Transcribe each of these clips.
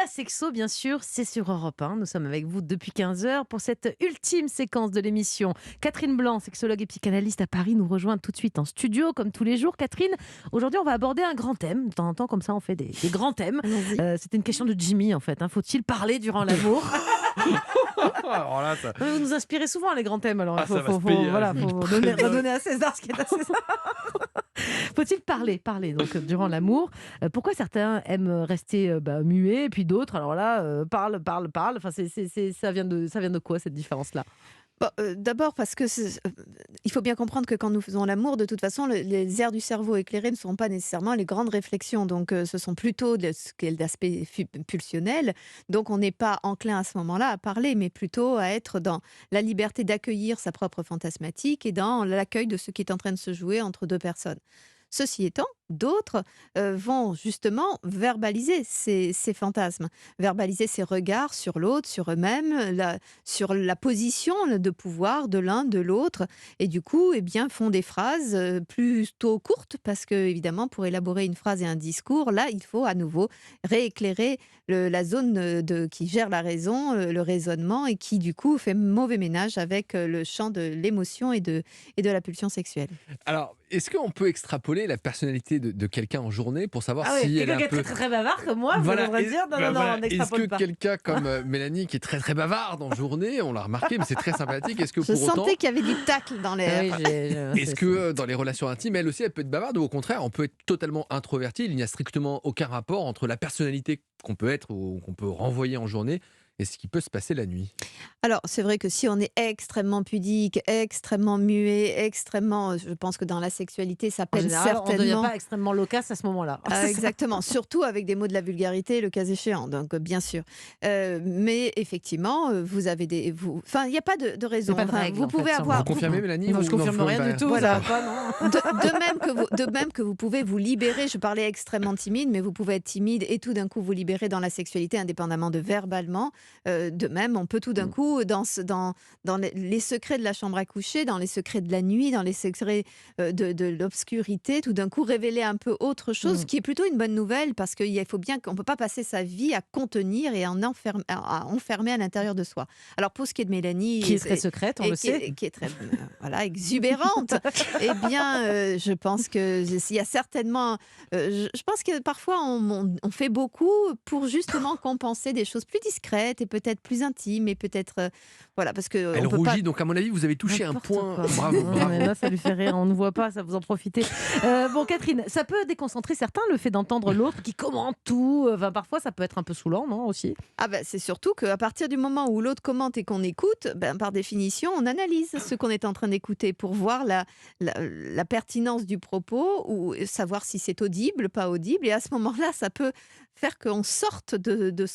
la sexo, bien sûr, c'est sur Europe 1. Nous sommes avec vous depuis 15 heures pour cette ultime séquence de l'émission. Catherine Blanc, sexologue et psychanalyste à Paris, nous rejoint tout de suite en studio, comme tous les jours. Catherine, aujourd'hui, on va aborder un grand thème. De temps en temps, comme ça, on fait des grands thèmes. Allons-y. C'était une question de Jimmy, en fait. Faut-il parler durant l'amour? Alors là, ça, Vous nous inspirez souvent, les grands thèmes. Alors, il ça va se payer, hein, voilà, je me faut préviens. redonner à César ce qui est à César. Faut-il parler donc durant l'amour? Pourquoi certains aiment rester muets, et puis d'autres, alors là, parlent. Enfin, ça vient de quoi cette différence-là? Bon, d'abord parce que il faut bien comprendre que quand nous faisons l'amour, de toute façon, les aires du cerveau éclairées ne sont pas nécessairement les grandes réflexions. Donc, ce sont plutôt ce qui est l'aspect pulsionnel. Donc, on n'est pas enclin à ce moment-là à parler, mais plutôt à être dans la liberté d'accueillir sa propre fantasmatique et dans l'accueil de ce qui est en train de se jouer entre deux personnes. Ceci étant, d'autres vont justement verbaliser ces fantasmes, verbaliser ces regards sur l'autre, sur eux-mêmes, sur la position de pouvoir de l'un, de l'autre, et du coup, eh bien, font des phrases plutôt courtes, parce que, évidemment, pour élaborer une phrase et un discours, là, il faut à nouveau rééclairer la zone qui gère la raison, le raisonnement, et qui, du coup, fait mauvais ménage avec le champ de l'émotion et de la pulsion sexuelle. alors, est-ce qu'on peut extrapoler la personnalité de quelqu'un en journée pour savoir Ah oui, si elle est quelqu'un un qui est peu... très très bavard comme moi, vous Voilà, devriez dire non, voilà. on Est-ce n'extrapole que pas. quelqu'un comme Mélanie, qui est très très bavarde en journée, on l'a remarqué, mais c'est très sympathique, est-ce que Je pour autant... sentais qu'il y avait du tacle dans Ah l'air. oui, Est-ce que dans les relations intimes, elle aussi, elle peut être bavarde ou au contraire, on peut être totalement introverti, il n'y a strictement aucun rapport entre la personnalité qu'on peut être ou qu'on peut renvoyer en journée et ce qui peut se passer la nuit? Alors, c'est vrai que si on est extrêmement pudique, extrêmement muet, extrêmement, je pense que dans la sexualité, ça En peine général, on ne devient certainement. pas extrêmement loquace à ce moment-là. Ah, C'est ça. exactement, surtout avec des mots de la vulgarité, le cas échéant, donc bien sûr. Mais effectivement, vous avez enfin, il n'y a pas de Il n'y raison. a pas de Enfin, règle, vous en fait, pouvez sur avoir... Vous confirmez, Mélanie? Non, ou je non, confirme Florine, rien du bah, tout, Voilà. ça va pas, non. De même que vous pouvez vous libérer, je parlais extrêmement timide, mais vous pouvez être timide et tout d'un coup vous libérer dans la sexualité indépendamment de verbalement. De même, on peut tout d'un coup, dans les secrets de la chambre à coucher, dans les secrets de la nuit, dans les secrets de l'obscurité, tout d'un coup révéler un peu autre chose, ce qui est plutôt une bonne nouvelle, parce qu'il faut bien qu'on ne peut pas passer sa vie à contenir et à enfermer à l'intérieur de soi. Alors pour ce qui est de Mélanie, Qui est très secrète, on le sait. qui est très voilà, exubérante, eh bien, je pense qu'il y a certainement... je pense que parfois, on fait beaucoup pour justement compenser des choses plus discrètes et peut-être plus intimes et peut-être... voilà, parce que Elle on peut rougit, pas... donc à mon avis, vous avez touché un N'importe point. quoi. Bravo, Non, bravo. mais là, ça lui fait rire, on ne voit pas, ça vous en profitez. Bon, Catherine, ça peut déconcentrer certains, le fait d'entendre l'autre qui commente tout. Enfin, parfois, ça peut être un peu saoulant, non, aussi? Ah ben, c'est surtout qu'à partir du moment où l'autre commente et qu'on écoute, ben, par définition, on analyse ce qu'on est en train d'écouter pour voir la pertinence du propos ou savoir si c'est audible, pas audible. Et à ce moment-là, ça peut faire qu'on sorte de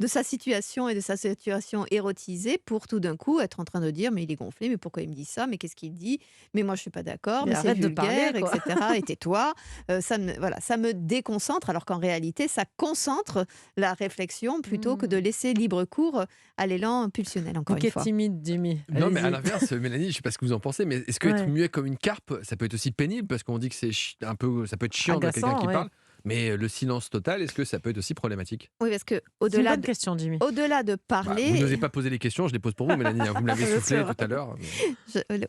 sa situation et de sa situation érotisée pour tout d'un coup être en train de dire mais il est gonflé, mais pourquoi il me dit ça, mais qu'est-ce qu'il dit, mais moi je suis pas d'accord, Mais mais c'est arrête de parler, vulgaire, quoi. etc. Et tais-toi. Ça me déconcentre, alors qu'en réalité, ça concentre la réflexion plutôt que de laisser libre cours à l'élan pulsionnel, Vous encore qui une êtes fois. timide, Jimmy. Non, mais à Allez-y. l'inverse, Mélanie, je ne sais pas ce que vous en pensez, mais est-ce que être Ouais. muet comme une carpe, ça peut être aussi pénible parce qu'on dit que c'est un peu, ça peut être chiant de quelqu'un Agaçant, qui ouais. parle, mais le silence total, est-ce que ça peut être aussi problématique? Oui, parce que C'est une au-delà bonne question, Jimmy. au-delà de Bah, vous n'osez parler, pas poser les questions, je les pose pour vous, Mélanie, hein, vous me l'avez Bien soufflé sûr. tout à l'heure.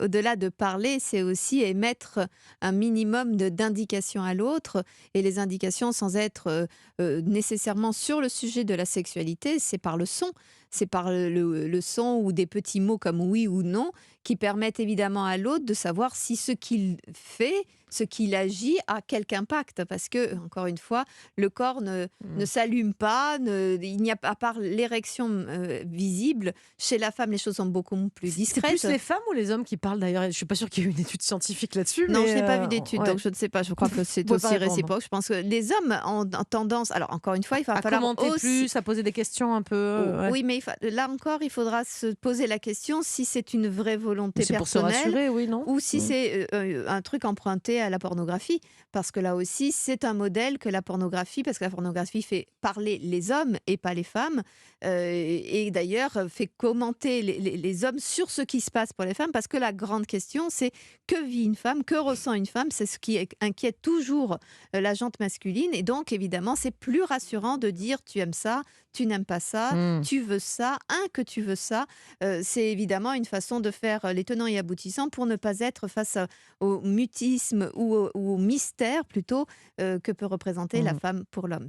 au-delà de parler, c'est aussi émettre un minimum d'indications à l'autre. Et les indications, sans être nécessairement sur le sujet de la sexualité, c'est par le son. C'est par le son ou des petits mots comme oui ou non qui permettent évidemment à l'autre de savoir si ce qu'il fait, ce qu'il agit a quelque impact. Parce que, encore une fois, le corps ne s'allume pas, il n'y a pas, à part l'érection visible, chez la femme, les choses sont beaucoup plus C'est plus discrètes. les femmes ou les hommes qui parlent d'ailleurs? Je suis pas sûre qu'il y ait eu une étude scientifique là-dessus, Non, mais je n'ai pas vu d'études, ouais. donc je ne sais pas. Je crois que c'est Vous pouvez pas aussi répondre. réciproque. Je pense que les hommes ont tendance... Alors, encore une fois, il va À falloir commenter aussi... plus, à poser des questions un peu. Ouais. Oui, mais là encore, il faudra se poser la question si c'est une vraie volonté C'est pour se personnelle rassurer, oui, non? ou si c'est un truc emprunté à la pornographie, parce que là aussi, c'est un modèle que la pornographie, parce que la pornographie fait parler les hommes et pas les femmes, et d'ailleurs fait commenter les hommes sur ce qui se passe pour les femmes, parce que la grande question, c'est que vit une femme, que ressent une femme, c'est ce qui inquiète toujours la jante masculine, et donc évidemment, c'est plus rassurant de dire tu aimes ça, tu n'aimes pas ça, Mmh. tu veux ça, que tu veux ça. C'est évidemment une façon de faire les tenants et aboutissants pour ne pas être face au mutisme ou au mystère plutôt que peut représenter la Mmh. femme pour l'homme.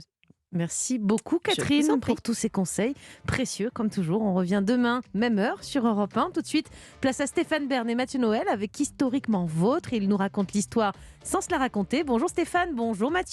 Merci beaucoup Je vous en Catherine prie. pour tous ces conseils précieux comme toujours. On revient demain, même heure sur Europe 1. Tout de suite, place à Stéphane Bern et Mathieu Noël avec Historiquement Vôtre. Ils nous racontent l'histoire sans se la raconter. Bonjour Stéphane, bonjour Mathieu.